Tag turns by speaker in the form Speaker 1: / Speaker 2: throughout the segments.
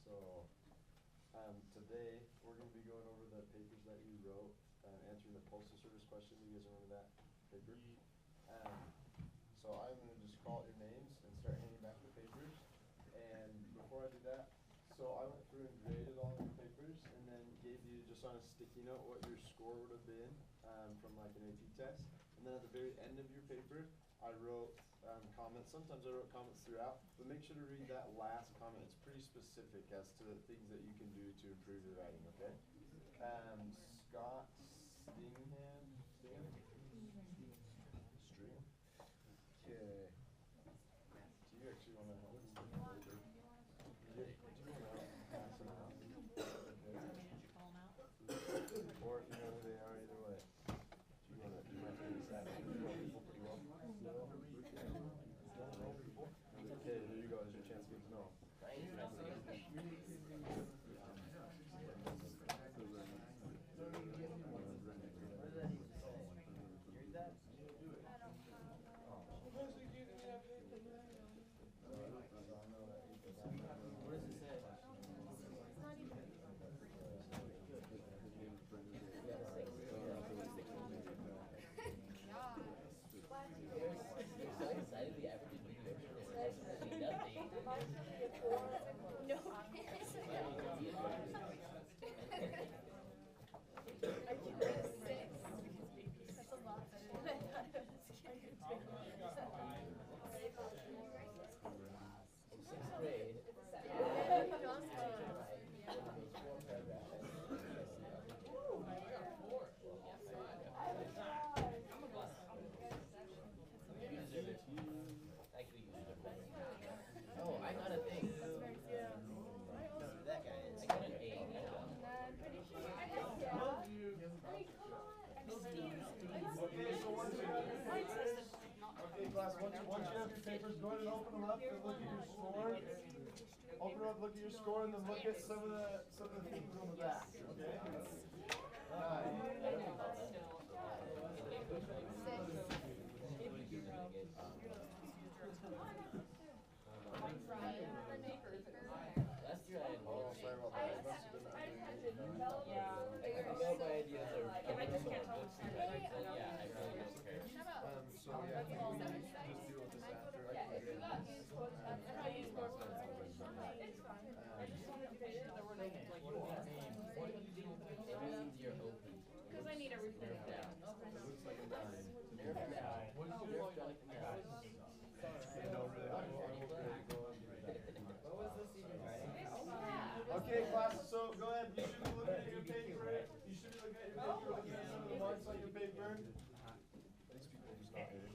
Speaker 1: So today we're going to be going over the papers that you wrote, answering the postal service question. Do you guys remember that paper? So I'm going to just call out your names and start handing back the papers. And before I do that, so I went through and graded all of your papers and then gave you just on a sticky note what your score would have been from like an AP test. And then at the very end of your paper, I wrote comments. Sometimes I wrote comments throughout, but make sure to read that last comment. It's pretty specific as to the things that you can do to improve your writing, okay? Scott Stringham? String? Okay. Do you actually want to know what's the folder? Do you want to pass them out? Okay. Or if you know who they are, either way. Do you want to, you might notice that you know people pretty well. Okay, there you go. There's your chance to get to know.
Speaker 2: What does it say?
Speaker 3: It's not even.
Speaker 2: You're so excited we ever did nothing.
Speaker 3: No. I can read 6. That's a lot better than I thought it was going to be.
Speaker 2: In 6th grade, oh, I got a thing. That guy is. I got an A.
Speaker 3: I'm pretty sure. Yeah. I mean, come on.
Speaker 1: Okay, so once you have your papers, okay, class, once you have your papers, go ahead and open them up and look at your score. Open them up, look at your score, and then look at some of the things on the back. Okay.
Speaker 2: Last year I had
Speaker 1: Oh, sorry about that. It must have been that.
Speaker 2: my ideas are.
Speaker 4: If I just can't tell
Speaker 2: yeah, I really don't care.
Speaker 1: So yeah, just deal with this after. I can get it.
Speaker 2: It means you're open.
Speaker 4: Because I need everything.
Speaker 1: It looks like a 9.
Speaker 2: Nerf down. Nerf down.
Speaker 1: No, really, I won't really go on with that.
Speaker 2: What was this even?
Speaker 1: Okay, class, so go ahead. You should be looking at your paper. You should be looking at your paper, looking at some of the marks on your paper. These people are just not here.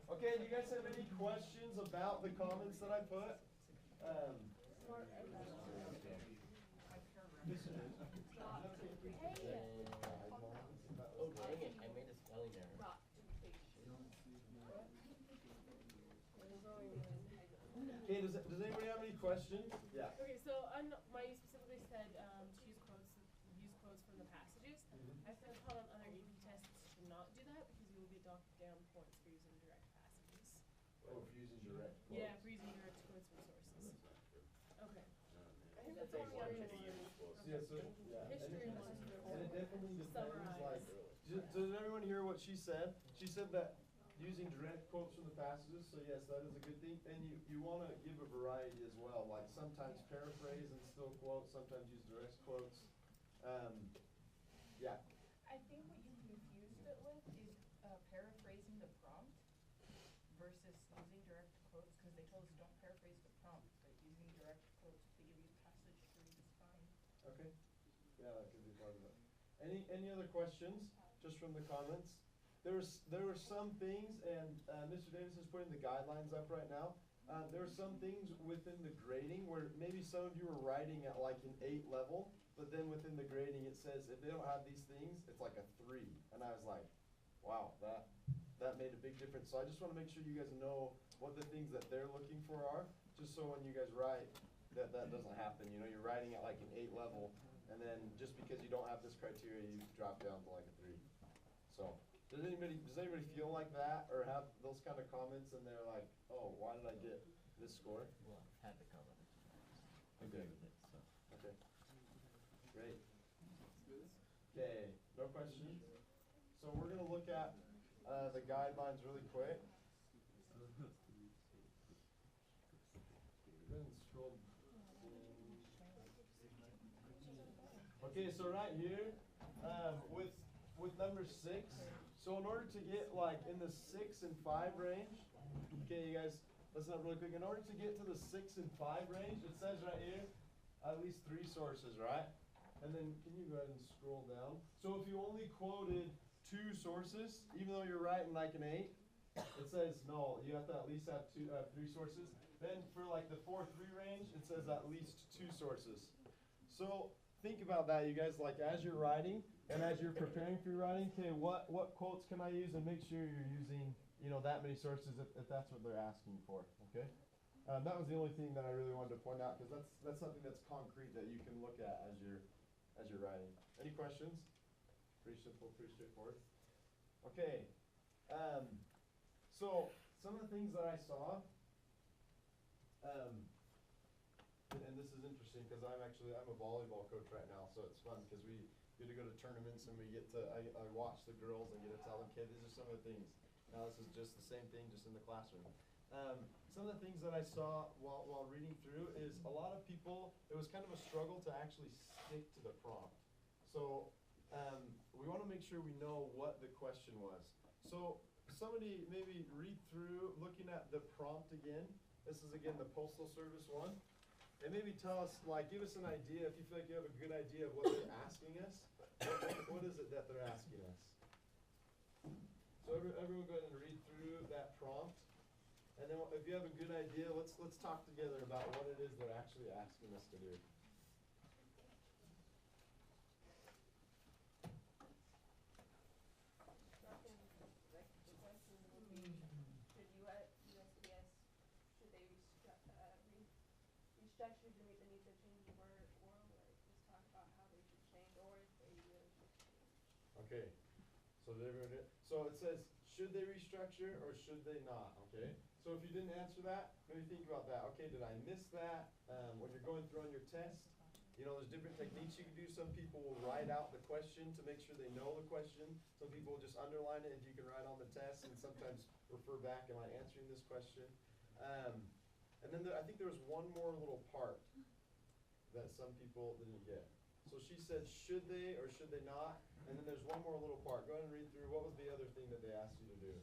Speaker 1: Okay, do you guys have any questions about the comments that I put?
Speaker 2: Oh, dang it. I made a spelling error.
Speaker 1: Okay, does anybody have any questions? Yeah.
Speaker 4: Okay, so on you specifically said to use quotes from the passages. I feel called on other AP tests to not do that because you will be docked down points for using direct passages.
Speaker 1: Oh, for using direct quotes.
Speaker 4: Yeah, for using direct quotes from sources. Okay.
Speaker 3: I think that's only on
Speaker 1: Yeah, so, yeah.
Speaker 4: History
Speaker 1: And it definitely depends,
Speaker 4: Summarize.
Speaker 1: like, did everyone hear what she said? She said that using direct quotes from the passages, so yes, that is a good thing. And you want to give a variety as well, like sometimes paraphrase and still quote, sometimes use direct quotes. Yeah.
Speaker 5: I think what you confused it with is paraphrasing the prompt versus using direct quotes, because they told us don't paraphrase the prompt, but using direct quotes to give you passage to read is fine.
Speaker 1: Okay. Yeah, that could be part of it. Any other questions, just from the comments? There were some things, and Mr. Davis is putting the guidelines up right now. There were some things within the grading where maybe some of you were writing at like an 8 level, but then within the grading it says if they don't have these things, it's like a 3. And I was like, wow, that made a big difference. So I just want to make sure you guys know what the things that they're looking for are, just so when you guys write, that doesn't happen. You know, you're writing at like an 8 level, and then just because you don't have this criteria, you drop down to like a 3. So Does anybody feel like that or have those kind of comments and they're like, oh, why did I get this score?
Speaker 2: Well, I've had the comment. I
Speaker 1: Okay.
Speaker 2: agree with it, so.
Speaker 1: Okay. Great. Okay, no questions? So we're gonna look at the guidelines really quick. Go ahead and scroll. Okay, so right here, with number 6, so in order to get like in the 6 and 5 range, okay, you guys, listen up really quick. In order to get to the 6 and 5 range, it says right here, at least 3 sources, right? And then, can you go ahead and scroll down? So if you only quoted 2 sources, even though you're writing like an 8, it says no, you have to at least have 3 sources. Then for like the 4-3 range, it says at least 2 sources. So think about that, you guys, like as you're writing and as you're preparing for your writing, okay, what quotes can I use, and make sure you're using, you know, that many sources if that's what they're asking for, okay? That was the only thing that I really wanted to point out, because that's something that's concrete that you can look at as you're writing. Any questions? Pretty simple, pretty straightforward. Okay, so some of the things that I saw, and this is interesting because I'm a volleyball coach right now, so it's fun because we get to go to tournaments and I watch the girls and get to tell them, okay, these are some of the things. Now this is just the same thing, just in the classroom. Some of the things that I saw while reading through is a lot of people, it was kind of a struggle to actually stick to the prompt. So we want to make sure we know what the question was. So somebody maybe read through, looking at the prompt again. This is again the Postal Service one. And maybe tell us, like, give us an idea, if you feel like you have a good idea of what they're asking us. What is it that they're asking us? So everyone go ahead and read through that prompt. And then if you have a good idea, let's talk together about what it is they're actually asking us to do.
Speaker 3: Restructured to meet the needs of changing world, or just talk about how they should change, or if they really should change.
Speaker 1: Okay, so it says, should they restructure or should they not, okay? So if you didn't answer that, maybe think about that. Okay, did I miss that? When you're going through on your test, you know, there's different techniques you can do. Some people will write out the question to make sure they know the question. Some people will just underline it if you can write on the test, and sometimes refer back, am I answering this question? And then I think there was one more little part that some people didn't get. So she said, should they or should they not? And then there's one more little part. Go ahead and read through. What was the other thing that they asked you to do?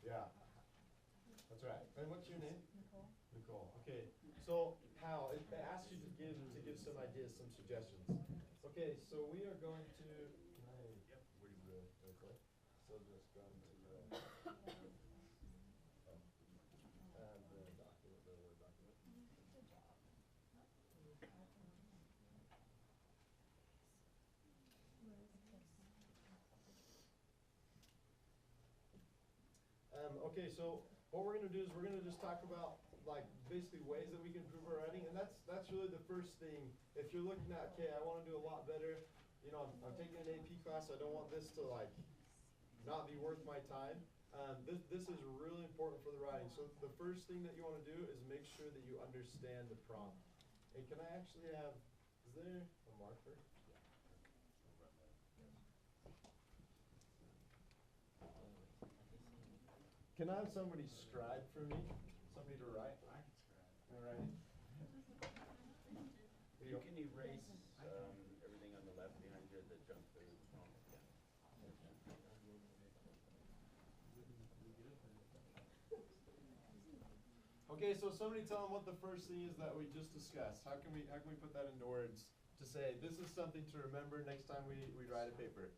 Speaker 1: Yeah, that's right. And what's your name?
Speaker 5: Nicole.
Speaker 1: Nicole. Okay. So how? It asks you to give some ideas, some suggestions. Okay. So we are going to. Can I? Yep. Where do you go? Okay. So just go into the document, the Word document. Okay, so what we're gonna do is we're gonna just talk about like basically ways that we can improve our writing, and that's really the first thing. If you're looking at, okay, I want to do a lot better, you know, I'm taking an AP class, I don't want this to like not be worth my time. This is really important for the writing. So the first thing that you want to do is make sure that you understand the prompt. And can I actually have, is there a marker? Can I have somebody scribe for me? Somebody to write? I can scribe. All right.
Speaker 6: You can erase everything on the left behind you that jumped through.
Speaker 1: Okay, so somebody tell them what the first thing is that we just discussed. How can we put that into words to say this is something to remember next time we write a paper?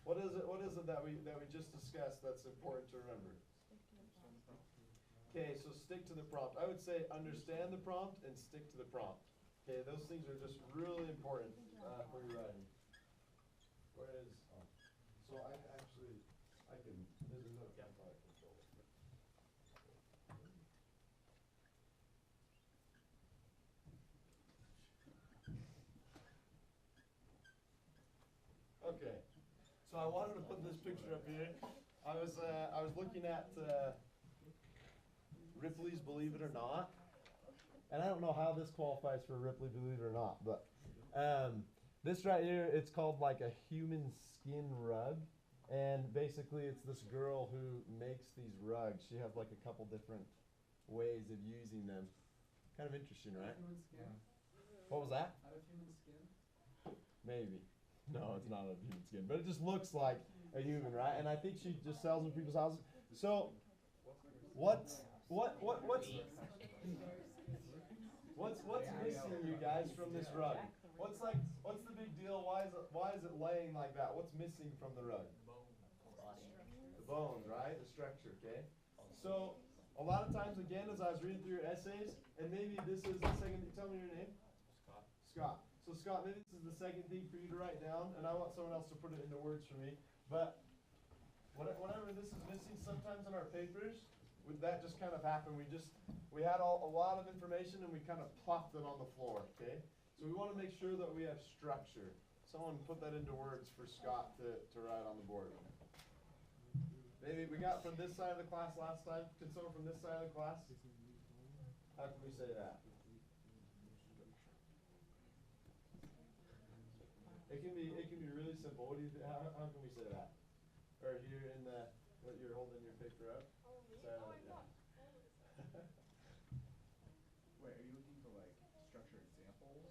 Speaker 1: What is it that we just discussed that's important to remember? Okay, so stick to the prompt. I would say understand the prompt and stick to the prompt. Okay, those things are just really important for your writing. Where is so I can there's another control. So I wanted to put this picture up here. I was looking at Ripley's Believe It or Not, and I don't know how this qualifies for Ripley Believe It or Not, but this right here, it's called like a human skin rug, and basically it's this girl who makes these rugs. She has like a couple different ways of using them. Kind of interesting, right?
Speaker 2: Human skin?
Speaker 1: What was that?
Speaker 2: Out of human skin?
Speaker 1: Maybe. No, it's not a human skin, but it just looks like a human, right? And I think she just sells in people's houses. So, what's missing, you guys, from this rug? What's the big deal? Why is it laying like that? What's missing from the rug? The bones, right? The structure, okay? So, a lot of times, again, as I was reading through your essays, and maybe this is the second, tell me your name. Scott. So Scott, maybe this is the second thing for you to write down, and I want someone else to put it into words for me. But whenever this is missing, sometimes in our papers, that just kind of happened. We had a lot of information and we kind of plopped it on the floor, okay? So we want to make sure that we have structure. Someone put that into words for Scott to write on the board. Maybe we got from this side of the class last time. Can someone from this side of the class? How can we say that? It can be really simple. What do you how can we say that? Or here in the what you're holding your paper up?
Speaker 2: Wait, are you looking for like structure examples?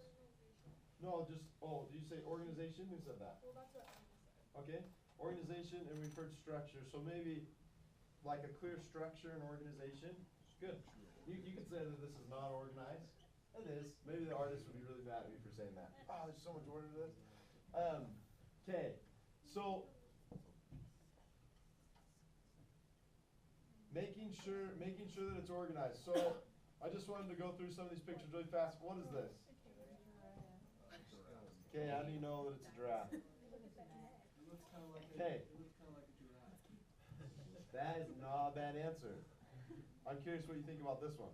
Speaker 1: No, just do you say organization? Who said that?
Speaker 4: Well, that's what I said.
Speaker 1: Okay. Organization, and we've heard structure. So maybe like a clear structure and organization. Good. You could say that this is not organized. It is. Maybe the artist would be really mad at me for saying that. Oh, there's so much order to this. Okay, so making sure that it's organized. So I just wanted to go through some of these pictures really fast. What is this? Okay, how do you know that it's a giraffe?
Speaker 2: It looks kind of like
Speaker 1: Okay.
Speaker 2: It looks kind of like a giraffe.
Speaker 1: That is not a bad answer. I'm curious what you think about this one.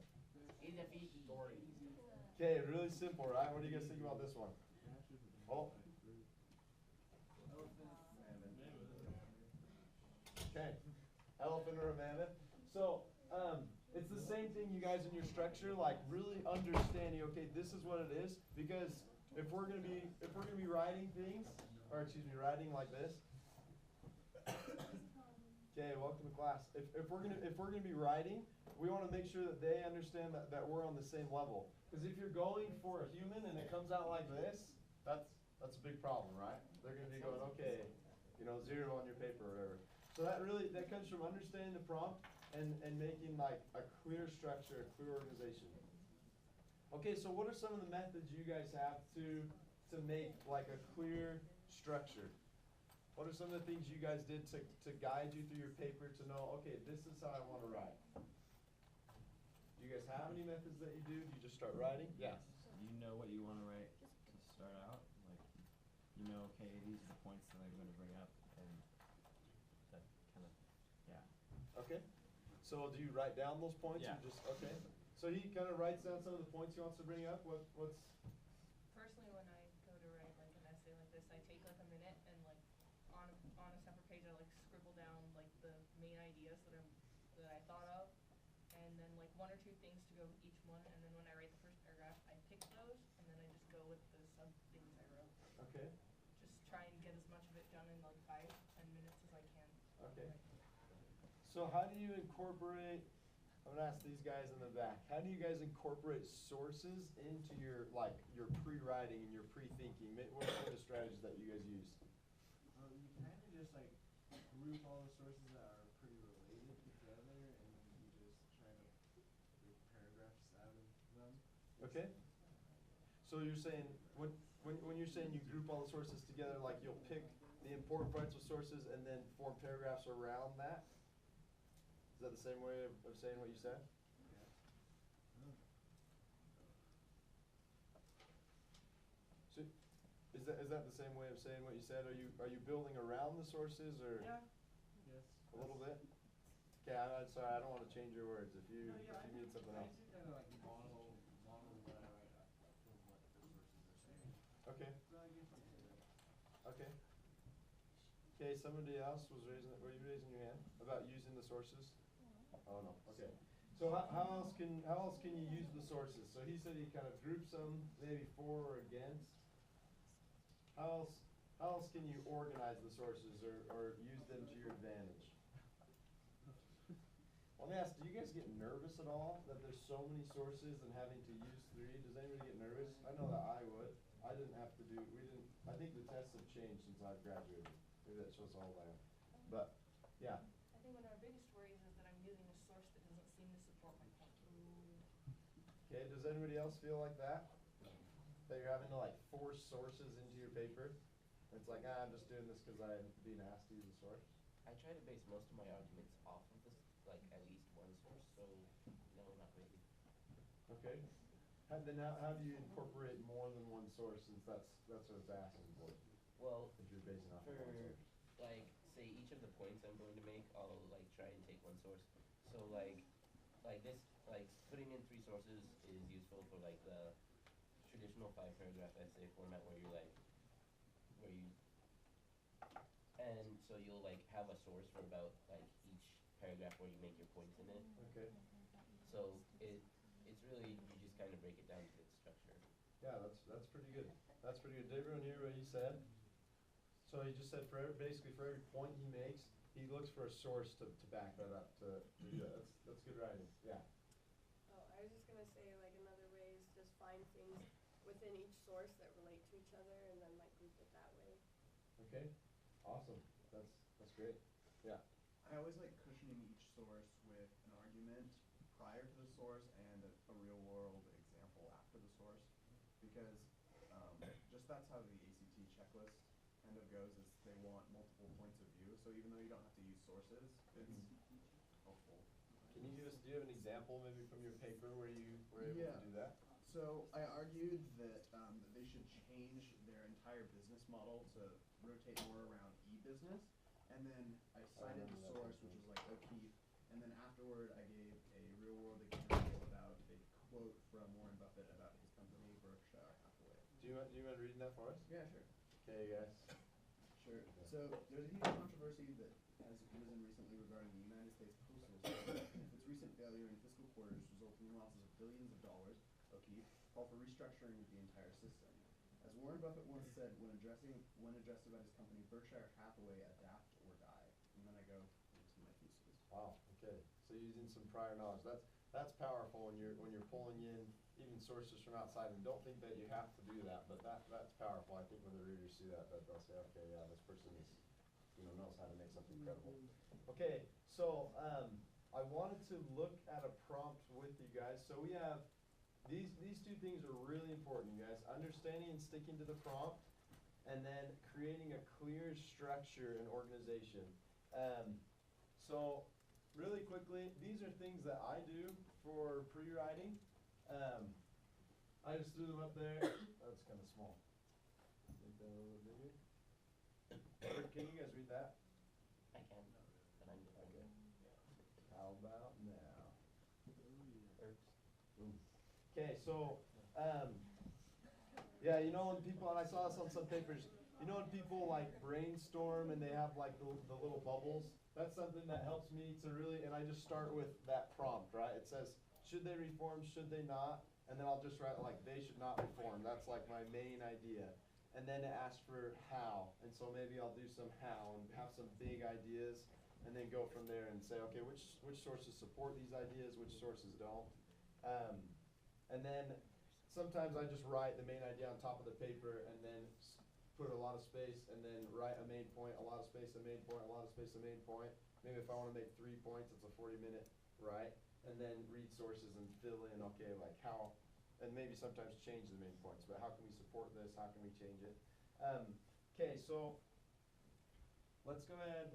Speaker 1: Okay, really simple, right? What do you guys think about this one? Oh. Okay, elephant or a mammoth. So, it's the same thing, you guys, in your structure, like really understanding. Okay, this is what it is, because if we're gonna be writing things, or excuse me, writing like this. Okay, welcome to class. If we're gonna be writing, we want to make sure that they understand that we're on the same level. Because if you're going for a human and it comes out like this, that's a big problem, right? They're gonna be going, okay, 0 on your paper or whatever. So that comes from understanding the prompt and making like a clear structure, a clear organization. Okay, so what are some of the methods you guys have to make like a clear structure? What are some of the things you guys did to guide you through your paper to know, okay, this is how I want to write? Do you guys have any methods that you do? Do you just start writing? Yeah.
Speaker 7: You know what you want to write to start out, like okay, these are the points that I'm going to bring up, and that kind of, yeah.
Speaker 1: Okay. So do you write down those points?
Speaker 7: Yeah.
Speaker 1: Or just okay. So he kind of writes down some of the points he wants to bring up. What's
Speaker 5: Personally, when I go to write like an essay like this, I take like a minute and like on a separate page I like scribble down like the main ideas that I thought of, and then like 1 or 2 things to go with each one, and then when I write the first paragraph, I pick those, and then I just go with the sub things I wrote.
Speaker 1: okay.
Speaker 5: Just try and get as much of it done in like 5-10 minutes as I can.
Speaker 1: Okay. So how do you incorporate? I'm gonna ask these guys in the back. How do you guys incorporate sources into your pre-writing and your pre-thinking? What are some of the strategies that you guys use?
Speaker 2: You kind of just like group all the sources that are pretty related together, and then you just try to make paragraphs out of them.
Speaker 1: Okay. So you're saying when you're saying you group all the sources together, like you'll pick the important parts of sources and then form paragraphs around that? Is that the same way of saying what you said? So, is that the same way of saying what you said? Are you building around the sources or
Speaker 2: Yeah. Yes.
Speaker 1: a little bit? Okay, I'm sorry, I don't want to change your words. If you mean something else.
Speaker 2: I kind of like model what I write from what the sources are saying.
Speaker 1: Okay.
Speaker 2: So I guess you could say that.
Speaker 1: Okay. Okay, Okay, somebody else was were you raising your hand about using the sources? Oh, no, okay. So how else can you use the sources? So he said he kind of groups them, maybe for or against. How else can you organize the sources or use them to your advantage? Let me ask, do you guys get nervous at all that there's so many sources and having to use 3? Does anybody get nervous? I know that I would. I didn't have to do, I think the tests have changed since I've graduated. Maybe that shows all that. But, yeah.
Speaker 5: I think one of our biggest worries is that I'm using a source that doesn't seem to support my point.
Speaker 1: Okay, does anybody else feel like that? That you're having to like force sources into your paper? It's like, I'm just doing this because I'm being asked to use a source.
Speaker 8: I try to base most of my arguments off of this, like at least one source, so no, not really.
Speaker 1: Okay. Then how do you incorporate more than one source since that's what it's asking for?
Speaker 8: Well,
Speaker 1: If you're basing off
Speaker 8: for
Speaker 1: of one source.
Speaker 8: like say each of the points I'm going to make, I'll like try and take one source. So like this, like putting in 3 sources is useful for like the traditional 5-paragraph essay format where you and so you'll like have a source for about like each paragraph where you make your points in it.
Speaker 1: Okay.
Speaker 8: So it's really, you just kind of break it down to its structure.
Speaker 1: Yeah, that's pretty good. That's pretty good. Did everyone hear what he said? So he just said basically for every point he makes, he looks for a source to back that up to do that. That's good writing. Yeah.
Speaker 3: Oh, I was just gonna say, like, another way is just find things within each source that relate to each other and then like group it that way.
Speaker 1: Okay. Awesome. That's great. Yeah.
Speaker 2: I always like cushioning each source with an argument prior to the source and a real world example after the source, because just that's how the ACT checklist kind of goes, is they want multiple points of view. So even though you don't have to use sources, it's helpful.
Speaker 1: Do you have an example maybe from your paper where you were able to do that?
Speaker 2: So I argued that they should change their entire business model to rotate more around e-business, and then I cited the source, which was like O'Keefe, and then afterward I gave a real-world example about a quote from Warren Buffett about his company, Berkshire Hathaway.
Speaker 1: Do you mind reading that for us?
Speaker 2: Yeah, sure.
Speaker 1: Okay, guys.
Speaker 2: Sure. So there's a huge controversy that has arisen recently regarding the United States Postal Service and its recent failure in fiscal quarters resulting in losses of billions of dollars. O'Keefe called for restructuring of the entire system. As Warren Buffett once said when addressed about his company, Berkshire Hathaway, adapt or die. And then I go into my thesis.
Speaker 1: Wow. Okay. So using some prior knowledge. That's powerful when you're pulling in even sources from outside, and don't think that you have to do that, but that's powerful. I think when the readers see that they'll say, okay, yeah, this person is knows how to make something credible. Okay, so I wanted to look at a prompt with you guys. So we have these 2 things are really important, you guys. Understanding and sticking to the prompt, and then creating a clear structure and organization. So really quickly, these are things that I do for pre-writing. I just threw them up there. That's kind of small. Make that a little bit bigger. Can you guys read that?
Speaker 8: I can, but I'm
Speaker 1: Okay. How about now? Okay, so yeah, when people, and I saw this on some papers, when people like brainstorm and they have like the little bubbles, that's something that helps me to really, and I just start with that prompt, right? It says, should they reform, should they not? And then I'll just write like, they should not reform. That's like my main idea. And then it asks for how, and so maybe I'll do some how and have some big ideas, and then go from there and say, okay, which sources support these ideas, which sources don't. And then sometimes I just write the main idea on top of the paper and then put a lot of space and then write a main point, a lot of space, a main point, a lot of space, a main point. Maybe if I want to make 3 points, it's a 40-minute write, and then read sources and fill in, okay, like how, and maybe sometimes change the main points, but how can we support this, how can we change it? Okay, so let's go ahead.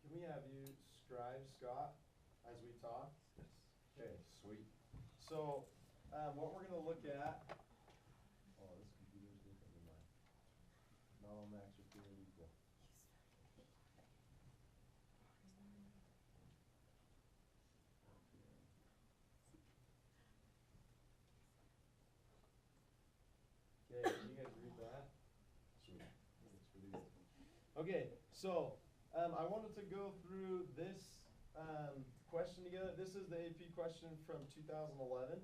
Speaker 1: Can we have you scribe, Scott, as we talk?
Speaker 7: Yes.
Speaker 1: Okay, sweet. So what we're going to look at, oh, this computer's different than mine. Not all Macs are created equal. Okay, can you guys read that? Sweet. That's pretty good. Okay, So, I wanted to go through this question together. This is the AP question from 2011,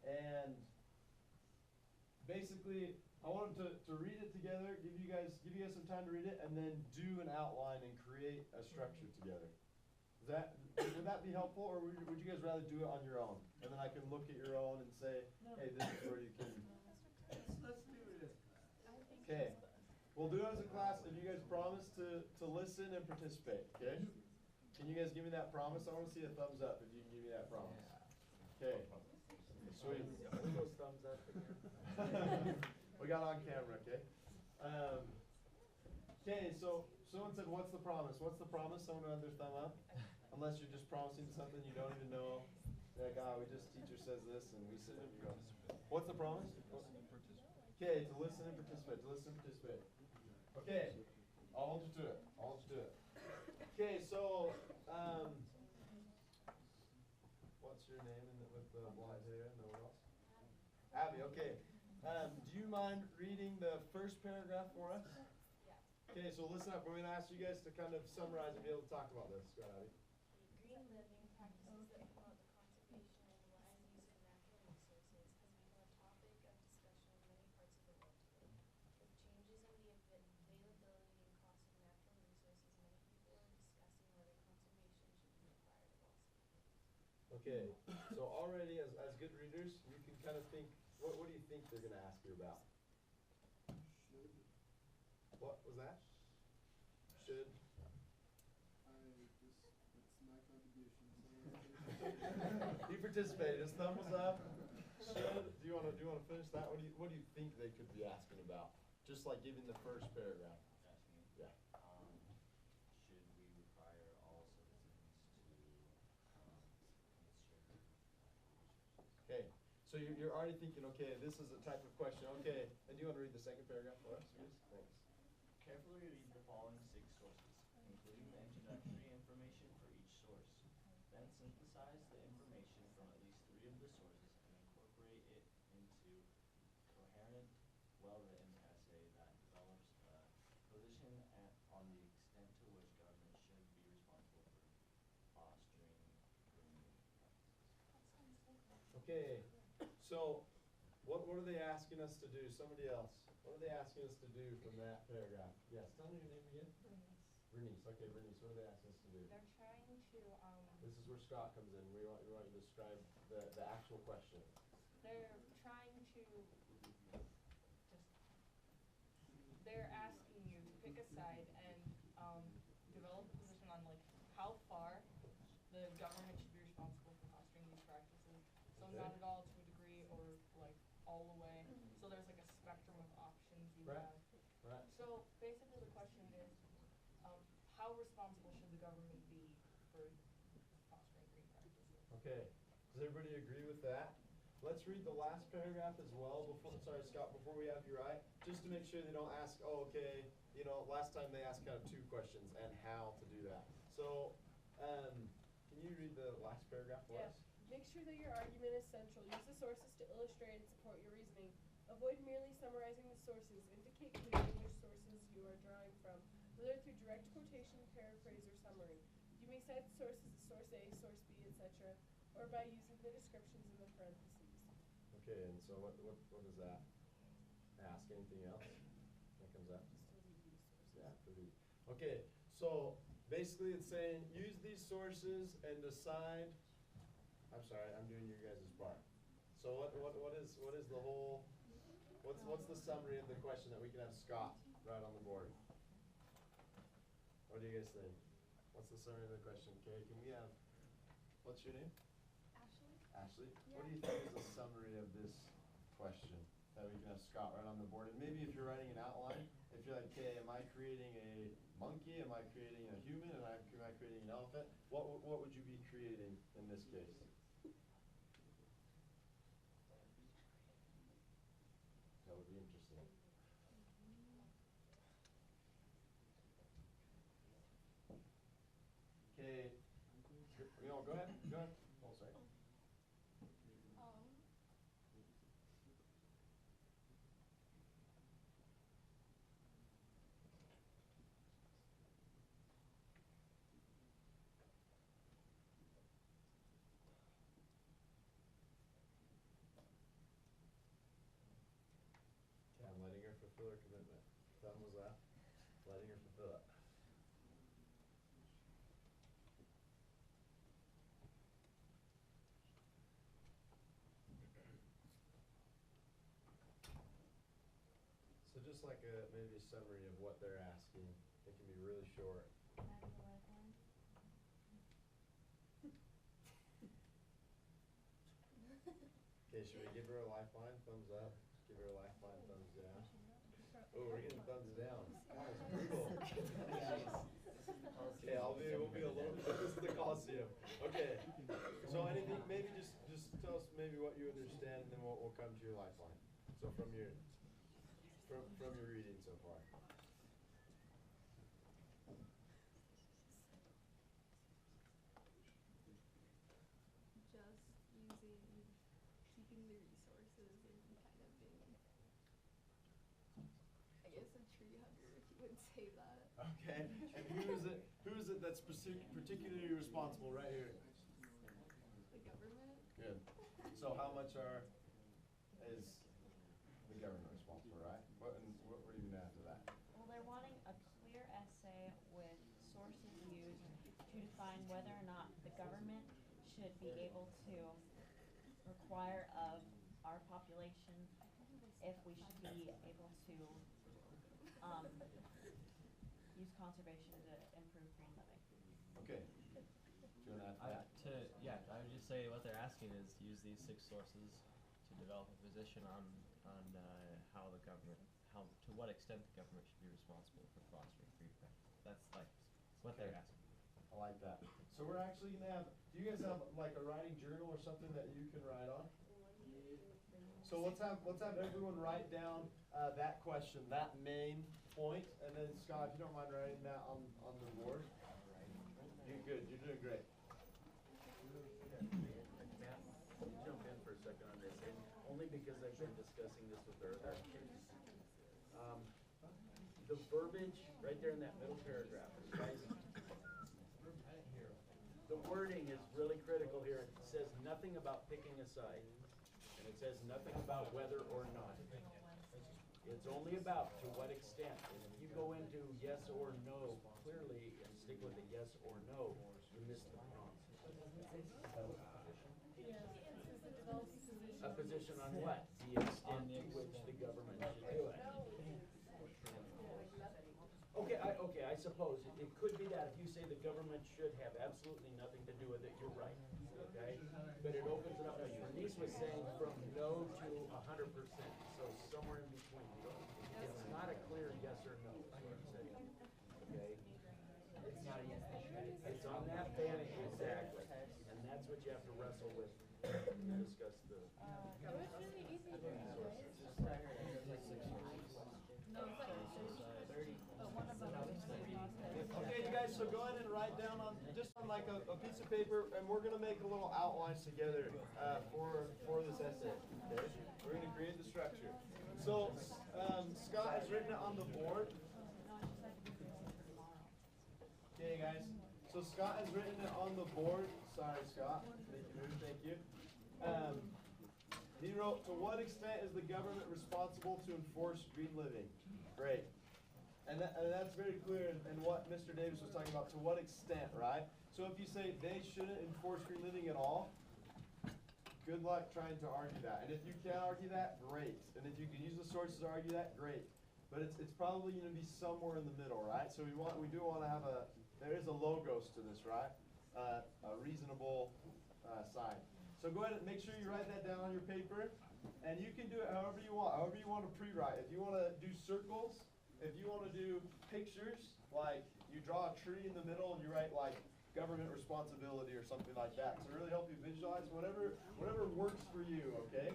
Speaker 1: and basically, I wanted to read it together, give you guys some time to read it, and then do an outline and create a structure together. Would that be helpful, or would you guys rather do it on your own? And then I can look at your own and say, hey, this is where you can.
Speaker 6: Let's do it.
Speaker 1: Okay, we'll do it as a class if you guys promise to listen and participate, okay? Can you guys give me that promise? I want to see a thumbs up if you can give me that promise. Okay, sweet.
Speaker 6: Hold those thumbs up again.
Speaker 1: We got on camera, okay? Okay, so someone said, what's the promise? What's the promise? Someone had their thumb up? Unless you're just promising something you don't even know. Like, teacher says this, and we sit and you go, what's the promise? Okay, to listen and participate, Okay, I'll hold you to it, Okay, so, what's your name with the blonde hair and no one else? Abby, okay. Do you mind reading the first paragraph for us? Okay, so listen up. We're going to ask you guys to kind of summarize and be able to talk about this. Go ahead, Abby.
Speaker 9: Green living practices that promote the conservation and wise use of natural resources has become a topic of discussion in many parts of the world today. With changes in the availability and cost of natural resources, many people are discussing whether conservation should be required of all species.
Speaker 1: Okay, so already as good readers, you can kind of think, what do you think they're going to ask you about? What was that? Should.
Speaker 2: It's my contribution.
Speaker 1: He participated. His thumb was up. Should. Do you want to finish that? What do you think they could be asking about? Just like giving the first paragraph.
Speaker 10: Asking,
Speaker 1: Yeah.
Speaker 10: should we require all citizens to conserve resources?
Speaker 1: Okay. So you're already thinking, okay, this is a type of question. Okay. And do you want to read the second paragraph for us, please? Thanks.
Speaker 10: Carefully read the following 6 sources, including the introductory information for each source. Then synthesize the information from at least 3 of the sources and incorporate it into coherent, well-written essay that develops a position on the extent to which government should be responsible for fostering green practices.
Speaker 1: Okay. So what are they asking us to do? Somebody else. What are they asking us to do from that paragraph? Yes, tell me your name again. Bernice. Okay, Bernice, what are they asking us to do?
Speaker 5: They're trying to,
Speaker 1: This is where Scott comes in. We want you to describe the actual question.
Speaker 5: they're trying to they're asking you to pick a side and develop a position on like how far the government should be responsible for fostering these practices. So
Speaker 1: Okay.
Speaker 5: not at all to a degree or like all the way. So there's like a spectrum of options you
Speaker 1: Right.
Speaker 5: have.
Speaker 1: Right.
Speaker 5: So basically the question is, how responsible should the government be for fostering green practices?
Speaker 1: Okay. Does everybody agree with that? Let's read the last paragraph as well sorry, Scott, before we have you right, just to make sure they don't ask, oh, okay, last time they asked kind of 2 questions and how to do that. So, can you read the last paragraph for us?
Speaker 4: Make sure that your argument is central. Use the sources to illustrate and support your reasoning. Avoid merely summarizing the sources. Indicate clearly which sources you are drawing from, whether through direct quotation, paraphrase, or summary. You may cite the sources as source A, source B, etc., or by using the descriptions in the parentheses.
Speaker 1: Okay, and so what does that ask? Anything else that comes up? Yeah, for these. Okay, so basically it's saying use these sources and decide. I'm sorry, I'm doing your guys' part. So what is the whole? What's the summary of the question that we can have Scott write on the board? What do you guys think? What's the summary of the question? Okay, can we have? What's your name? Ashley, what do you think is the summary of this question that we can have Scott write on the board? And maybe if you're writing an outline, if you're like, okay, am I creating a monkey? Am I creating a human? Am I creating an elephant? What would you be creating in this case? That would be interesting. Okay, go ahead. Oh, sorry. fulfill her commitment. Thumb was up, letting her fulfill it. So just like maybe a summary of what they're asking. It can be really short. Okay, should we give her a lifeline? Thumbs up. Give her a lifeline. Thumbs down. Oh, we're getting thumbs down. That was brutal. Okay, we'll be a little bit. This is the Coliseum. Okay. So anything, maybe just tell us maybe what you understand, and then we'll come to your lifeline. So from your reading so far.
Speaker 11: Keeping the resources and kind of being, I guess, a tree hugger, if you would say that.
Speaker 1: Okay. And who is it that's particularly responsible right here?
Speaker 11: The government.
Speaker 1: Good. So how much is the government responsible, right? What are you gonna add to that?
Speaker 12: Well, they're wanting a clear essay with sources used to define whether or not the government should be able to require of our population if we should be able to use conservation to improve green living.
Speaker 1: Okay. Do you want to add to that?
Speaker 7: I would just say what they're asking is use these 6 sources to develop a position on how the government, to what extent the government should be responsible for fostering free practice. That's like what they're asking.
Speaker 1: I like that. So we're actually gonna have. Do you guys have like a writing journal or something that you can write on? So let's have everyone write down that question, that main point, and then Scott, if you don't mind writing that on the board. You're good. You're doing great.
Speaker 6: Jump in for a second on this, and only because I've been discussing this with our kids. The verbiage right there in that middle paragraph, guys. The wording is really critical here. It says nothing about picking a side, and it says nothing about whether or not. It's only about to what extent. And if you go into yes or no clearly and stick with a yes or no, you miss the prompt. A position on what? The extent to which the government should do it. Okay, I suppose it could be that if you say the government should have absolutely nothing to do with it, you're right, okay? But it opens it up. Now, your niece was saying from no to 100%, so somewhere in between. It's not a clear yes or no, is what I'm saying, okay?
Speaker 5: It's not a yes, they should.
Speaker 6: It's on that vantage, exactly, and that's what you have to wrestle with when you discuss the.
Speaker 4: It was really easy to read, right? No, it's like, but one of them was
Speaker 1: Okay, you guys, so go ahead and write down on like a piece of paper, and we're gonna make a little outlines together for this essay. Okay, we're gonna create the structure. So Scott has written it on the board. Okay, guys. So Scott has written it on the board. Sorry, Scott. Thank you. He wrote, "To what extent is the government responsible to enforce green living?" Great. And that's very clear in what Mr. Davis was talking about, to what extent, right? So if you say they shouldn't enforce green living at all, good luck trying to argue that. And if you can't argue that, great. And if you can use the sources to argue that, great. But it's probably going to be somewhere in the middle, right? So we do want to have there is a logos to this, right? A reasonable sign. So go ahead and make sure you write that down on your paper. And you can do it however you want to pre-write. If you want to do circles, if you want to do pictures, like you draw a tree in the middle and you write like government responsibility or something like that, to really help you visualize whatever works for you, okay?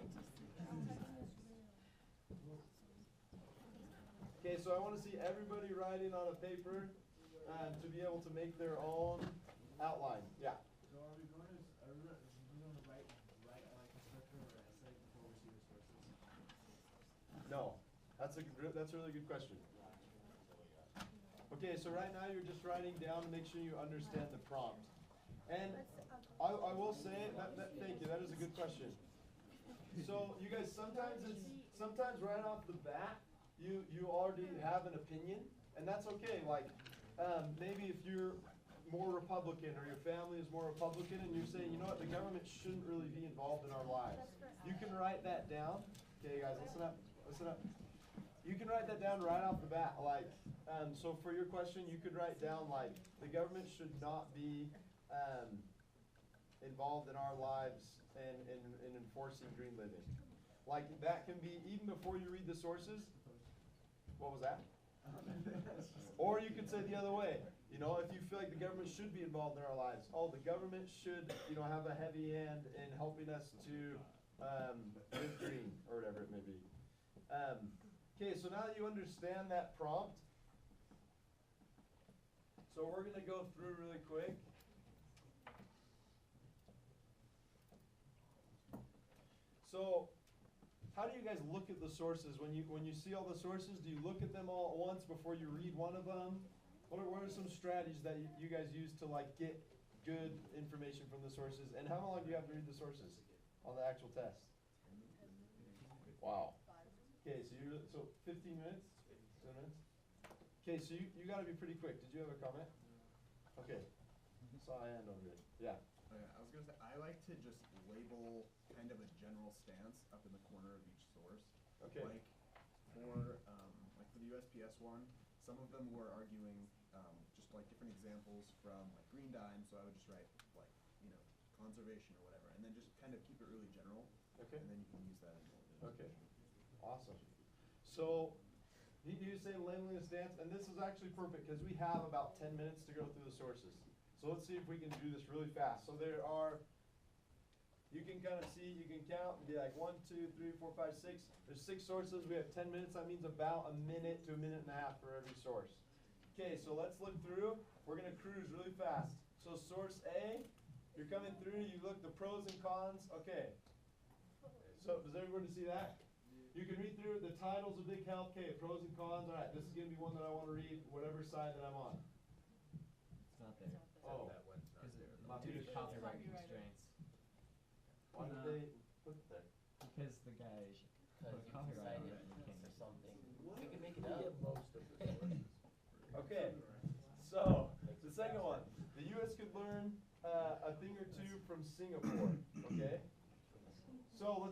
Speaker 1: Okay, so I want to see everybody writing on a paper to be able to make their own outline. Yeah.
Speaker 2: So are we going to write like a structure or essay before we see the sources?
Speaker 1: No, that's a really good question. Okay, so right now you're just writing down to make sure you understand the prompt. And I will say, thank you, that is a good question. So you guys, sometimes right off the bat, you already have an opinion, and that's okay. Like, maybe if you're more Republican or your family is more Republican and you're saying, you know what, the government shouldn't really be involved in our lives. You can write that down. Okay, guys, listen up, listen up. You can write that down right off the bat. Like, so for your question, you could write down like, the government should not be involved in our lives and in enforcing green living. Like, that can be, even before you read the sources, what was that? Or you could say the other way. You know, if you feel like the government should be involved in our lives, oh, the government should, you know, have a heavy hand in helping us to live green, or whatever it may be. Okay, so now that you understand that prompt, so we're gonna go through really quick. So, how do you guys look at the sources? When you see all the sources, do you look at them all at once before you read one of them? What are some strategies that you guys use to like get good information from the sources? And how long do you have to read the sources on the actual test? Wow. Okay, so 15 minutes? 10 minutes? Okay, so you gotta be pretty quick. Did you have a comment? Okay. Saw a hand over there. Yeah.
Speaker 2: Oh, yeah, I was gonna say, I like to just label kind of a general stance up in the corner of each source.
Speaker 1: Okay.
Speaker 2: Like for the USPS one, some of them were arguing just like different examples from like green dime, so I would just write like, you know, conservation or whatever, and then just kind of keep it really general.
Speaker 1: Okay.
Speaker 2: And then you can use that in the
Speaker 1: Okay. Awesome. So, you say labeling a stance, and this is actually perfect because we have about 10 minutes to go through the sources. So let's see if we can do this really fast. So there are, you can kind of see, you can count and be like 1, 2, 3, 4, 5, 6. There's 6 sources. We have 10 minutes. That means about a minute to a minute and a half for every source. Okay, so let's look through. We're going to cruise really fast. So source A, you're coming through. You look the pros and cons. Okay. So does everybody see that? You can read through the title's a big help. Okay, pros and cons. All right, this is going to be one that I want to read, whatever side that I'm on.
Speaker 7: It's not there.
Speaker 1: Oh.
Speaker 7: That one's not there.
Speaker 1: Not
Speaker 7: Due to
Speaker 1: there.
Speaker 7: copyright constraints.
Speaker 1: Why did they put it there?
Speaker 7: Because the guy put a
Speaker 8: Because you
Speaker 7: copyright on
Speaker 8: decided
Speaker 7: it and you can't
Speaker 8: for
Speaker 7: use it.
Speaker 8: something. We can make it
Speaker 6: We
Speaker 8: up.
Speaker 6: get most of the sources.
Speaker 1: Okay, so the second one, the U.S. could learn a thing or two from Singapore. Okay, so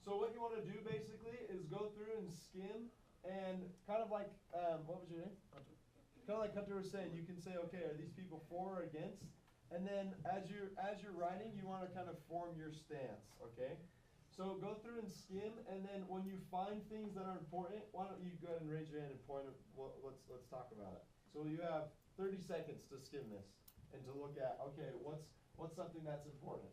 Speaker 1: so what you want to do basically is go through and skim and kind of like what was your name? Hunter. Kind of like Hunter was saying, you can say, okay, are these people for or against? And then as you're writing, you want to kind of form your stance. Okay. So go through and skim, and then when you find things that are important, why don't you go ahead and raise your hand and point at let's talk about it. So you have 30 seconds to skim this and to look at, okay, what's something that's important.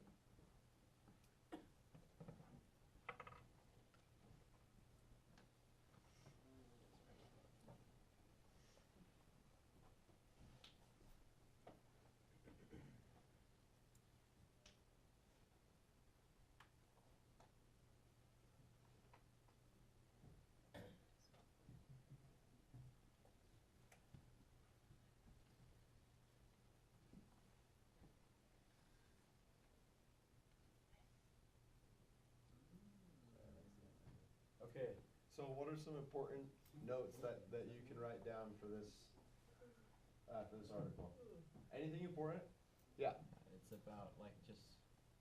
Speaker 1: Okay, so what are some important notes that you can write down for this article? Anything important? Yeah.
Speaker 7: It's about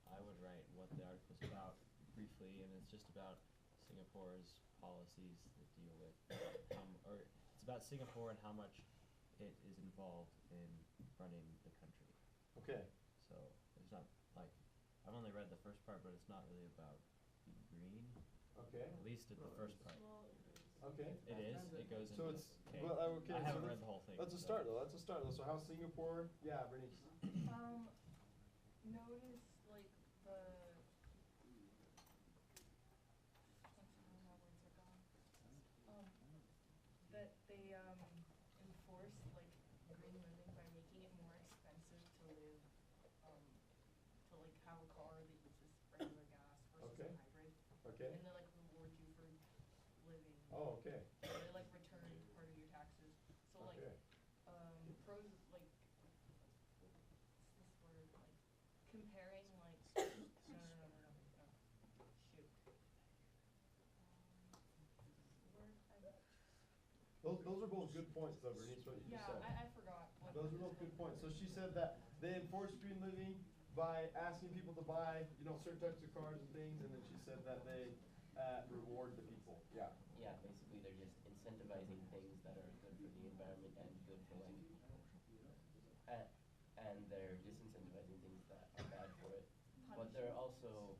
Speaker 7: I would write what the article's about briefly, and it's just about Singapore's policies that deal with it's about Singapore and how much it is involved in running the country.
Speaker 1: Okay.
Speaker 7: So it's not like, I've only read the first part, but it's not really about being green.
Speaker 1: Okay.
Speaker 7: At least at the first part.
Speaker 1: Okay.
Speaker 7: It is. It goes into.
Speaker 1: So it's
Speaker 7: okay.
Speaker 1: okay.
Speaker 7: I haven't
Speaker 1: so
Speaker 7: read the whole thing.
Speaker 1: That's a start though. So how's Singapore? Yeah, Bernice.
Speaker 5: Notice like the that they enforce like green living by making it more expensive to live to like have a car that uses regular gas versus
Speaker 1: Okay.
Speaker 5: a hybrid.
Speaker 1: Okay.
Speaker 5: And they like reward you for living.
Speaker 1: Oh, okay.
Speaker 5: They like return part of your taxes. So like
Speaker 1: Okay.
Speaker 5: pros like what's this word like comparing like no shoot what's the word
Speaker 1: Those are both good points though, Bernice, what you
Speaker 5: Yeah,
Speaker 1: just said.
Speaker 5: I forgot.
Speaker 1: Those are both good points. So she said that they enforce green living by asking people to buy, you know, certain types of cars and things, and then she said that they reward the people. Yeah.
Speaker 8: Yeah, basically they're just incentivizing things that are good for the environment and good for like, and they're disincentivizing things that are bad for it. But they're also,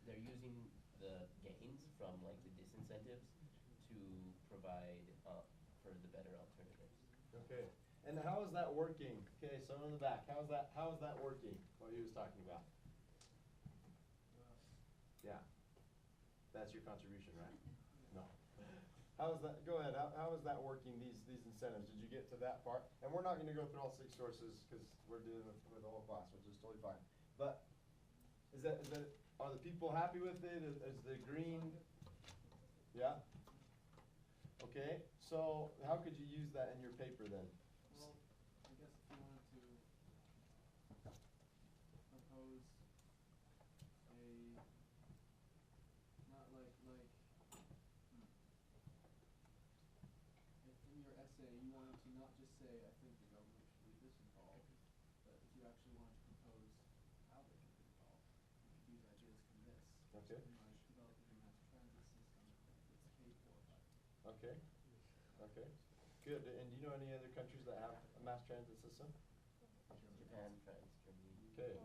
Speaker 8: they're using the gains from like the disincentives to provide, for the better alternatives.
Speaker 1: Okay. And how is that working? Okay, so in the back, how is that working? What he was talking about? Yeah. That's your contribution, right? No. How is that? Go ahead. How is that working? These incentives. Did you get to that part? And we're not going to go through all 6 sources because we're dealing with the whole class, which is totally fine. But are the people happy with it? Is the green? Yeah. Okay. So how could you use that in your paper then?
Speaker 2: Well, I guess if you wanted to propose not like, if in your essay you wanted to not just say, I think the government should be this involved, but if you actually wanted to propose how they should be involved, you could use ideas from this.
Speaker 1: Okay.
Speaker 2: Something like developing a mass transit system that's paid for by.
Speaker 1: Okay. Okay. Good. And do you know any other countries that have a mass transit system?
Speaker 8: Japan, France, Germany.
Speaker 1: Okay.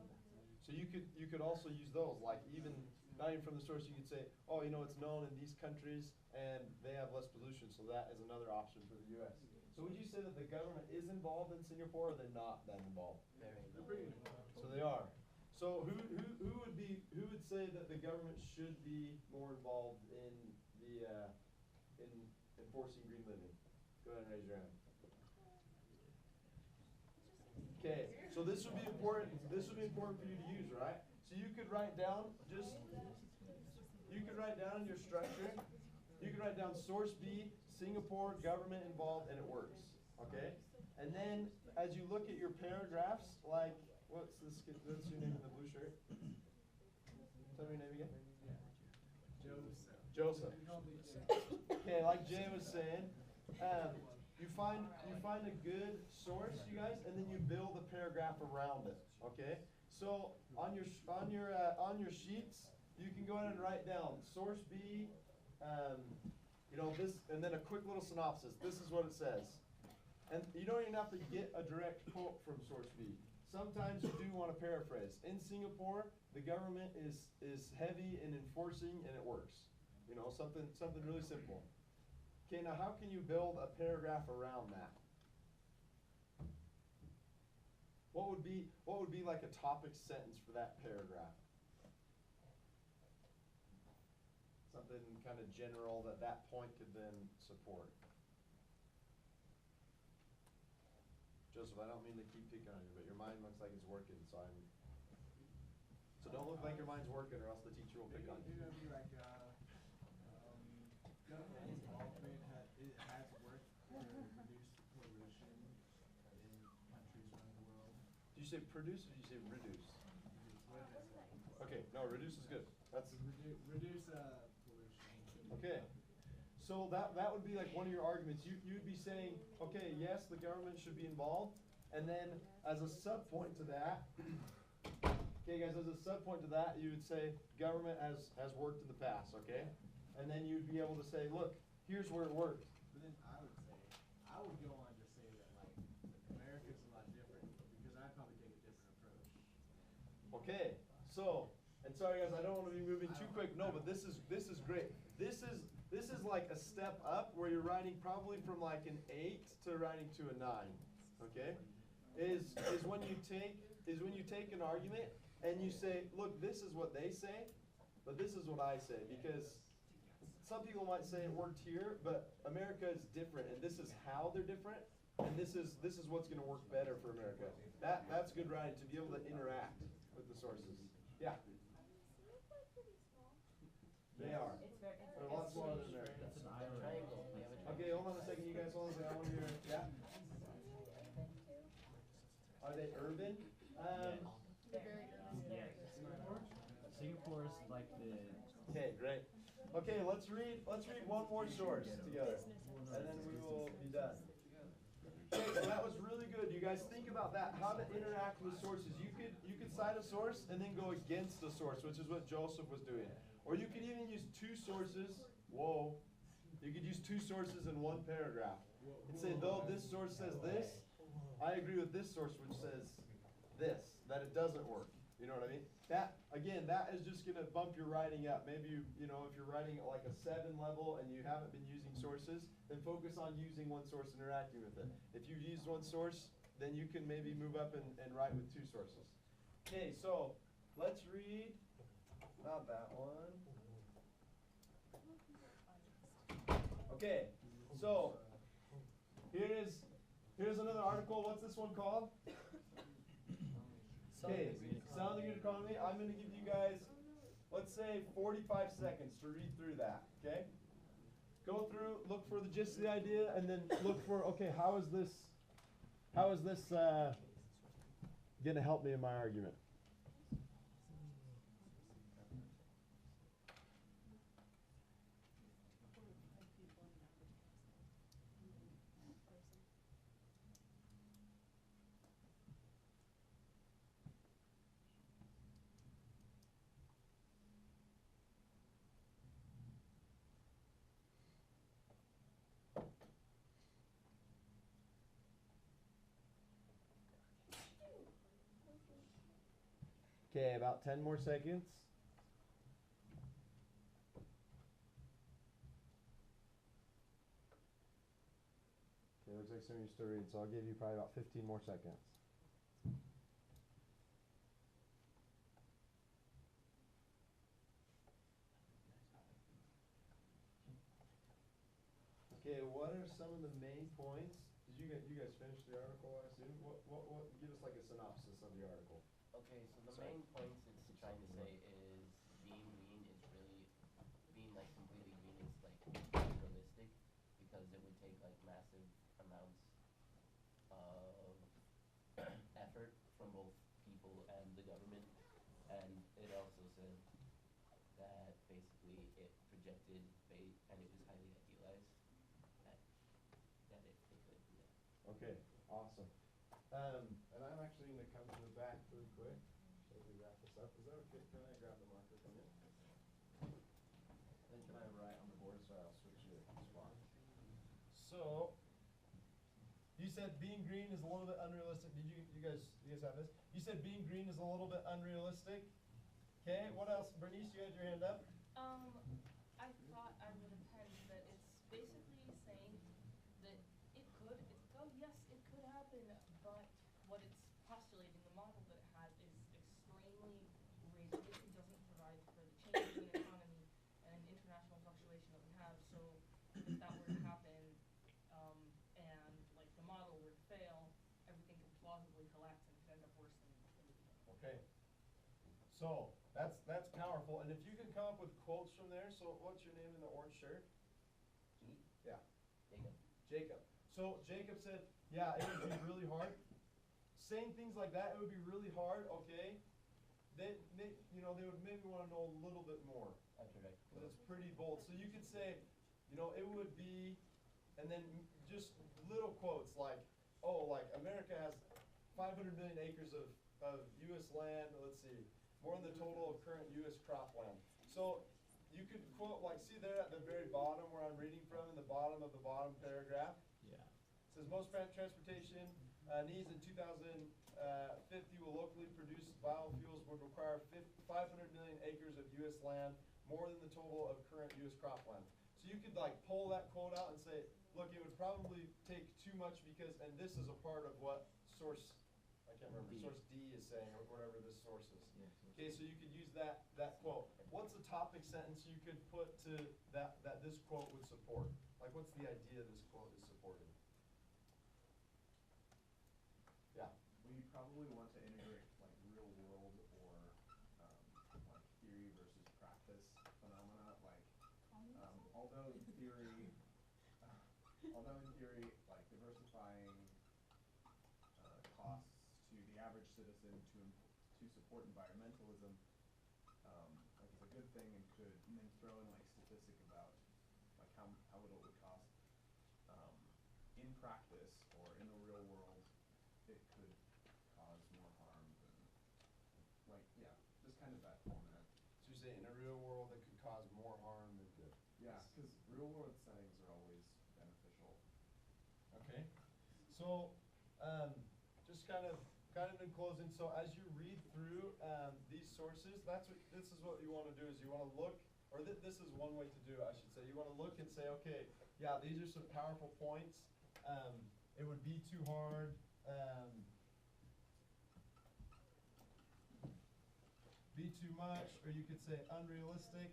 Speaker 1: So you could also use those, like even not even from the source, you could say, oh, you know, it's known in these countries and they have less pollution, so that is another option for the U.S. So would you say that the government is involved in Singapore, or they're not that involved?
Speaker 8: They're pretty involved.
Speaker 1: So they are. So who would say that the government should be more involved in the in enforcing green living? Go ahead and raise your hand. Okay, so this would be important. This would be important for you to use, right? So you could write down in your structure. You could write down source B, Singapore, government involved, and it works. Okay, and then as you look at your paragraphs, like what's your name in the blue shirt? Tell me your name again. Joseph. Okay, like Jay was saying, you find a good source, you guys, and then you build a paragraph around it. Okay. So on your sheets, you can go ahead and write down source B, you know this, and then a quick little synopsis. This is what it says, and you don't even have to get a direct quote from source B. Sometimes you do want to paraphrase. In Singapore, the government is heavy in enforcing, and it works. You know, something really simple. Okay, now how can you build a paragraph around that? What would be like a topic sentence for that paragraph? Something kind of general that point could then support. Joseph, I don't mean to keep picking on you, but your mind looks like it's working, so don't look like your mind's working, or else the teacher will pick on you.
Speaker 2: Maybe it'd be like, government involvement has worked to reduce pollution in countries around the world.
Speaker 1: Did you say produce or did you say reduce? Okay, no, reduce is good. That's
Speaker 2: reduce pollution.
Speaker 1: okay. So that would be like one of your arguments. You'd be saying, okay, yes, the government should be involved, and then as a subpoint to that, okay, guys, as a subpoint to that, you would say government has worked in the past, okay, and then you'd be able to say, look, here's where it worked.
Speaker 2: But then I would go on to say that like America's a lot different because I'd probably take a different approach.
Speaker 1: Okay, so, and sorry guys, I don't want to be moving too quick. No, but this is great. This is like a step up where you're writing probably from like an 8 to writing to a 9. Okay, is when you take an argument and you say, look, this is what they say, but this is what I say, because some people might say it worked here, but America is different, and this is how they're different, and this is what's going to work better for America. That's good writing, to be able to interact with the sources. Yeah. They are. They're a lot smaller than America.
Speaker 8: It's an triangle. We have a triangle.
Speaker 1: Okay, hold on a second, you guys. Hold on a second. I want to hear. Yeah. Are they urban?
Speaker 4: They're very urban.
Speaker 7: Singapore is like the
Speaker 1: Okay, great. Okay, let's read one more source together, and then we will be done. Okay, so that was really good. You guys think about that, how to interact with sources. You could cite a source and then go against a source, which is what Joseph was doing. Or you could even use two sources. Whoa. You could use two sources in one paragraph. And say, though this source says this, I agree with this source which says this, that it doesn't work. You know what I mean? That, again, that is just gonna bump your writing up. Maybe you know, if you're writing at like a 7 level and you haven't been using sources, then focus on using one source and interacting with it. If you've used one source, then you can maybe move up and write with two sources. Okay, so let's read, not that one. Okay, so here's another article. What's this one called? Okay, Sound the Good Economy. I'm going to give you guys, let's say, 45 seconds to read through that, okay? Go through, look for the gist of the idea, and then look for, okay, how is this going to help me in my argument? Okay, about 10 more seconds. Okay, looks like some of you still reading, so I'll give you probably about 15 more seconds. Okay, what are some of the main points? Did you guys finish the article, I assume? What give us like a synopsis of the article.
Speaker 8: Okay, so the main points it's trying to say is being green is really, being like completely green is like unrealistic because it would take like massive amounts of effort from both people and the government. And it also said that basically it projected and it was highly idealized that it could do that.
Speaker 1: Okay, awesome. And I'm actually going to come to the back really quick as we wrap this up. Is that okay? Can I grab the marker from you? And can I write on the board so I'll switch your spot? So, you said being green is a little bit unrealistic. Did you guys have this? You said being green is a little bit unrealistic. Okay, what else? Bernice, you had your hand up?
Speaker 5: I thought I would append that it's basically saying that yes, it could happen, but what it's postulating, the model that it had is extremely rigid. It doesn't provide for the changes in the economy and international fluctuation that we have. So if that were to happen, and like the model were to fail, everything could plausibly collapse and could end up worse than it would.
Speaker 1: Okay. So that's powerful. And if you can come up with quotes from there, so what's your name in the orange shirt?
Speaker 8: Me?
Speaker 1: Yeah.
Speaker 8: Jacob.
Speaker 1: So Jacob said, yeah, it would be really hard. Saying things like that, it would be really hard, okay? They would maybe want to know a little bit more.
Speaker 8: That's right.
Speaker 1: Because it's pretty bold. So you could say, it would be, and then just little quotes like, like America has 500 million acres of U.S. land, let's see, more than the total of current U.S. cropland. So you could quote, like, see there at the very bottom where I'm reading from, in the bottom of the bottom paragraph?
Speaker 7: Yeah.
Speaker 1: It says most transportation needs in 2050 will locally produce biofuels would require 500 million acres of U.S. land, more than the total of current U.S. cropland. So you could like pull that quote out and say, look, it would probably take too much because, and this is a part of what source, I can't remember, source D is saying, or whatever this source is. Okay, so you could use that quote. What's the topic sentence you could put to that this quote would support? Like, what's the idea this quote is supporting? Yeah.
Speaker 2: Well, you probably want to integrate like real world or like theory versus practice phenomena. Like, although in theory, like diversifying costs to the average citizen to support environmentalism, like is a good thing and could, and then throw in like statistic about like how little it would cost. In practice or in the real world, it could cause more harm than, like, yeah, just kind of that format.
Speaker 1: So you say in a real world it could cause more harm than good?
Speaker 2: Yeah, because real world settings are always beneficial.
Speaker 1: Okay, so, just kind of in closing, so as you read through, these sources, this is what you wanna do, is you wanna look, or this is one way to do it, I should say, you wanna look and say, okay, yeah, these are some powerful points, it would be too hard, be too much, or you could say unrealistic,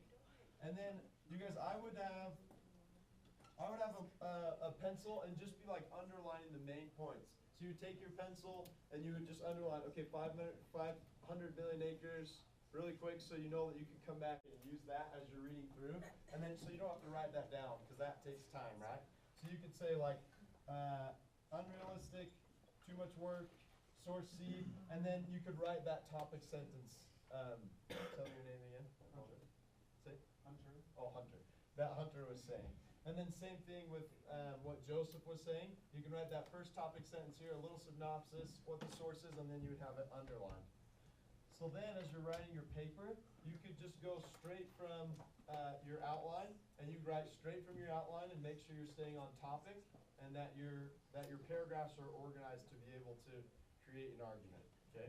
Speaker 1: and then, you guys, I would have a pencil and just be like underlining the main points. So you would take your pencil and you would just underline, okay, 500 million acres, really quick, so you know that you can come back and use that as you're reading through. And then, so you don't have to write that down, because that takes time, right? So you could say like, unrealistic, too much work, source C, and then you could write that topic sentence. Tell me your name again. Hunter. Say?
Speaker 2: Hunter.
Speaker 1: Oh, Hunter. That Hunter was saying. And then same thing with what Joseph was saying. You can write that first topic sentence here, a little synopsis, what the source is, and then you would have it underlined. So then as you're writing your paper, you could just go straight from your outline, and you write straight from your outline and make sure you're staying on topic, and that your paragraphs are organized to be able to create an argument, okay?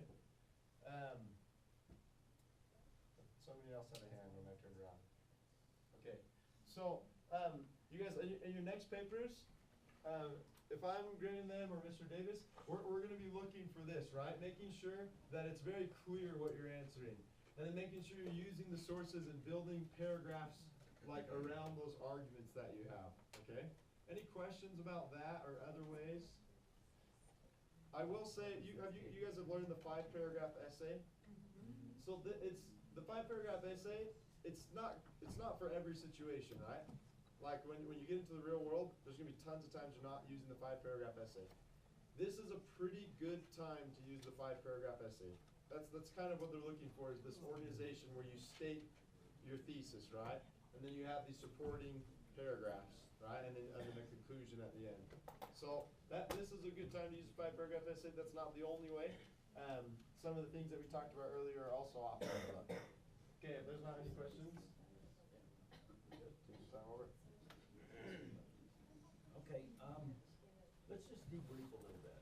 Speaker 1: Somebody else had a hand when I turned around. Okay, so you guys, in your next papers, if I'm grading them or Mr. Davis, we're gonna be looking for this, right? Making sure that it's very clear what you're answering. And then making sure you're using the sources and building paragraphs like around those arguments that you have, okay? Any questions about that or other ways? I will say, you guys have learned the 5-paragraph essay? So the 5-paragraph essay, it's not for every situation, right? Like when you get into the real world, there's gonna be tons of times you're not using the 5-paragraph essay. This is a pretty good time to use the 5-paragraph essay. That's kind of what they're looking for, is this organization where you state your thesis, right? And then you have these supporting paragraphs, right? And then a conclusion at the end. So this is a good time to use a 5-paragraph essay. That's not the only way. Some of the things that we talked about earlier are also optional. Okay, if there's not any questions. Good. Take your time over.
Speaker 6: Okay, let's just debrief a little bit.